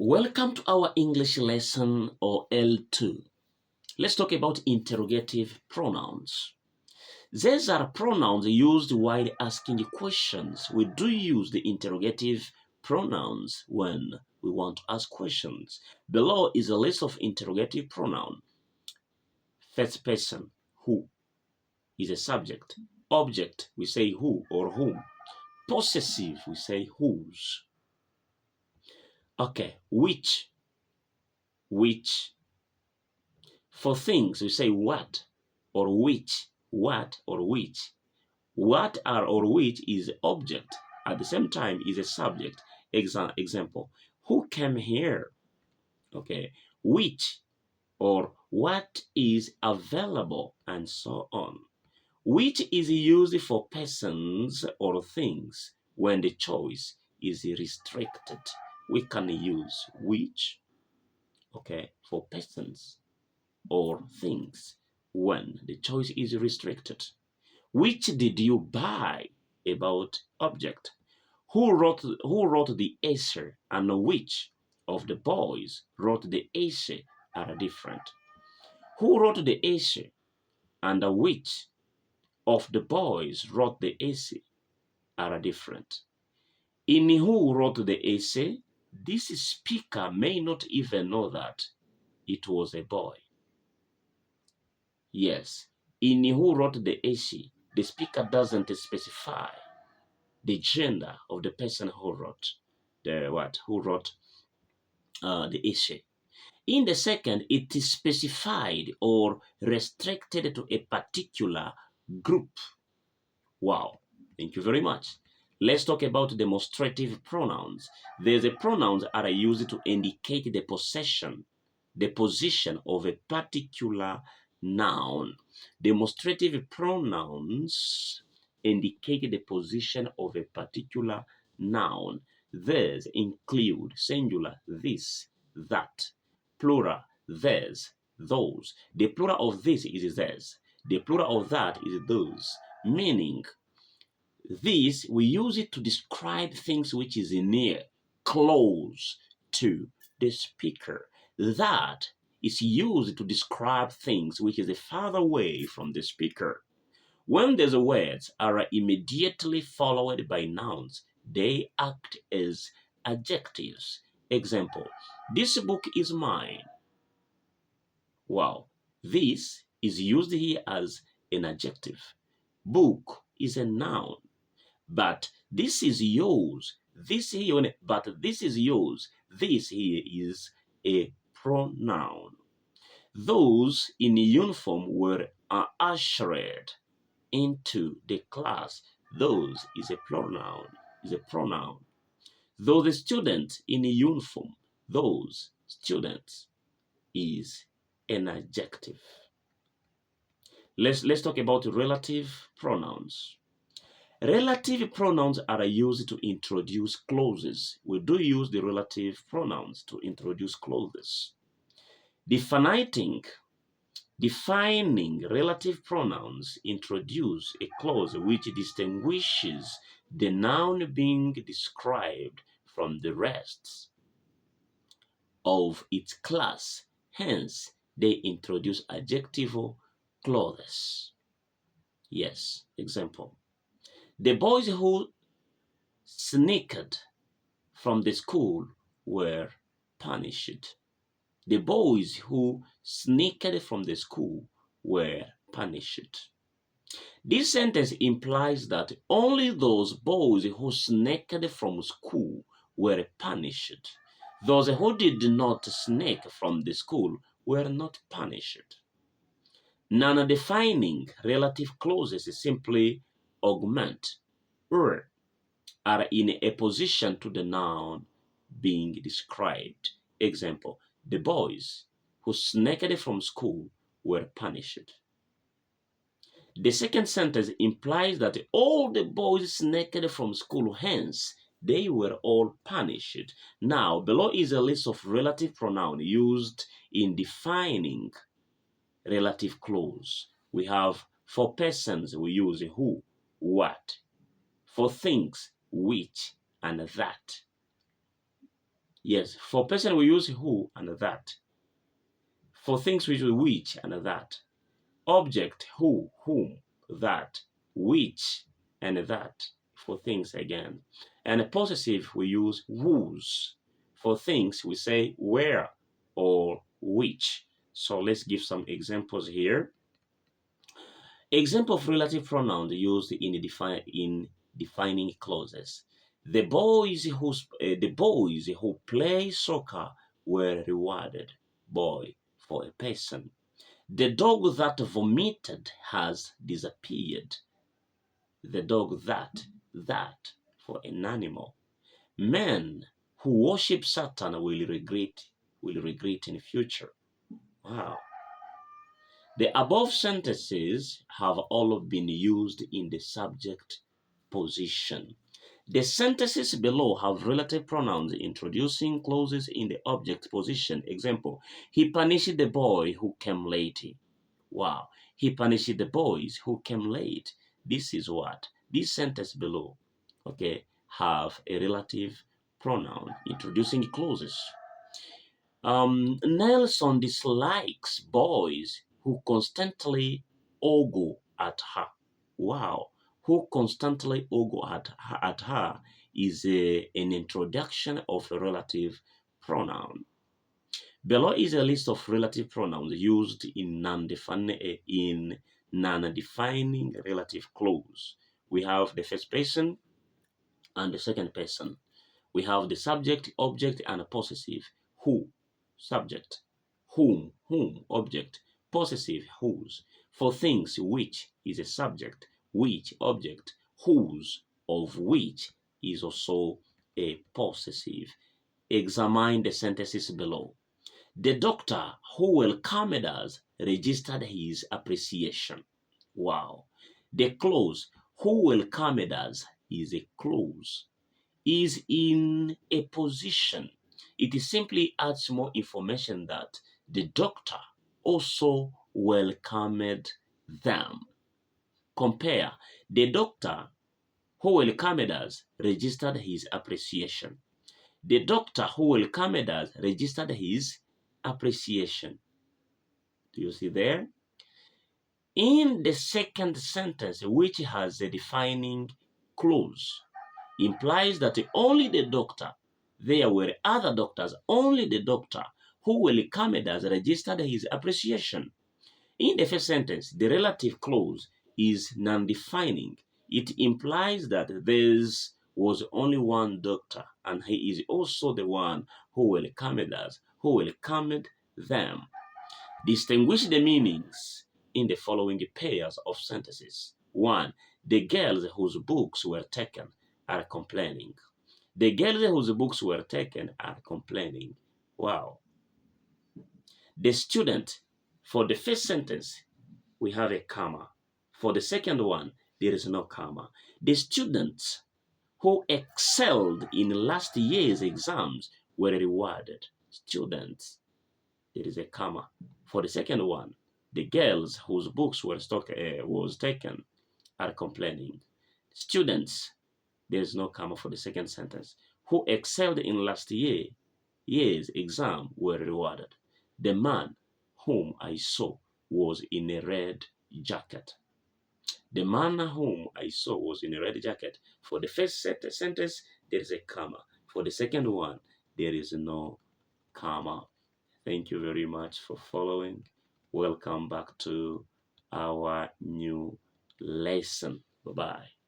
Welcome to our English lesson or L2. Let's talk about interrogative pronouns. These are pronouns used while asking questions. We do use the interrogative pronouns when we want to ask questions. Below is a list of interrogative pronouns. First person, who, is a subject. Object, we say who or whom. Possessive, we say whose. Okay, which. For things, we say what or which, what or which. What are or which is object, at the same time is a subject. Example, who came here? Okay, which or what is available, and so on. Which is used for persons or things when the choice is restricted. We can use which, okay, for persons or things when the choice is restricted. Which did you buy? About object. Who wrote the essay, and which of the boys wrote the essay are different. Who wrote the essay and which of the boys wrote the essay are different. In who wrote the essay, this speaker may not even know that it was a boy. Yes, in who wrote the essay, the speaker doesn't specify the gender of the person who wrote the essay. In the second, it is specified or restricted to a particular group. Wow, thank you very much. Let's talk about demonstrative pronouns. The pronouns are used to indicate the position of a particular noun. Demonstrative pronouns indicate the position of a particular noun. These include singular, this, that, plural, theirs, those. The plural of this is theirs. The plural of that is those. Meaning, this, we use it to describe things which is near, close to the speaker. That is used to describe things which is farther away from the speaker. When these words are immediately followed by nouns, they act as adjectives. Example, this book is mine. Wow, this is used here as an adjective. Book is a noun. But this is yours. This here, but this is yours. This here is a pronoun. Those in uniform were ushered into the class. Those is a pronoun. Is a pronoun. Those students in uniform. Those students is an adjective. Let's talk about relative pronouns. Relative pronouns are used to introduce clauses. We do use the relative pronouns to introduce clauses. Defining relative pronouns introduce a clause which distinguishes the noun being described from the rest of its class. Hence, they introduce adjectival clauses. Yes, example. The boys who sneaked from the school were punished. The boys who sneaked from the school were punished. This sentence implies that only those boys who sneaked from school were punished. Those who did not sneak from the school were not punished. Non-defining relative clauses simply augment or are in a position to the noun being described. Example, the boys who sneaked from school were punished. The second sentence implies that all the boys sneaked from school, hence they were all punished. Now, below is a list of relative pronouns used in defining relative clause. We have for persons, we use who, what. For things, which, and that. Yes, for person we use who and that. For things we use which and that. Object who, whom, that, which, and that. For things again. And a possessive we use whose. For things we say where or which. So let's give some examples here. Example of relative pronouns used in defining clauses. The boys who play soccer were rewarded. Boy for a person. The dog that vomited has disappeared. The dog that for an animal. Men who worship Satan will regret in the future. Wow. The above sentences have all been used in the subject position. The sentences below have relative pronouns introducing clauses in the object position. Example, he punished the boy who came late. Wow, he punished the boys who came late. This is what this sentence below, okay, have a relative pronoun introducing clauses. Nelson dislikes boys who constantly ogle at her. Wow, who constantly ogle at her is an introduction of a relative pronoun. Below is a list of relative pronouns used in non-defining relative clause. We have the first person and the second person. We have the subject, object, and a possessive. Who, subject. Whom, object. Possessive, whose. For things, which is a subject, which, object. Whose, of which is also a possessive. Examine the sentences below. The doctor who welcomed us registered his appreciation. Wow. The clause who welcomed us is a clause, is in a position. It simply adds more information that the doctor also welcomed them. Compare the doctor who welcomed us registered his appreciation. The doctor who welcomed us registered his appreciation. Do you see there? In the second sentence, which has a defining clause, implies that only the doctor, there were other doctors, only the doctor who welcomed us registered his appreciation. In the first sentence, the relative clause is non-defining. It implies that there was only one doctor, and he is also the one who welcomed us, who welcomed them. Distinguish the meanings in the following pairs of sentences. 1. The girls whose books were taken are complaining. The girls whose books were taken are complaining. Wow. The student, for the first sentence, we have a comma. For the second one, there is no comma. The students who excelled in last year's exams were rewarded. Students, there is a comma. For the second one, the girls whose books was taken are complaining. Students, there is no comma for the second sentence, who excelled in last year's exam were rewarded. The man whom I saw was in a red jacket. The man whom I saw was in a red jacket. For the first sentence, there is a comma. For the second one, there is no comma. Thank you very much for following. Welcome back to our new lesson. Bye-bye.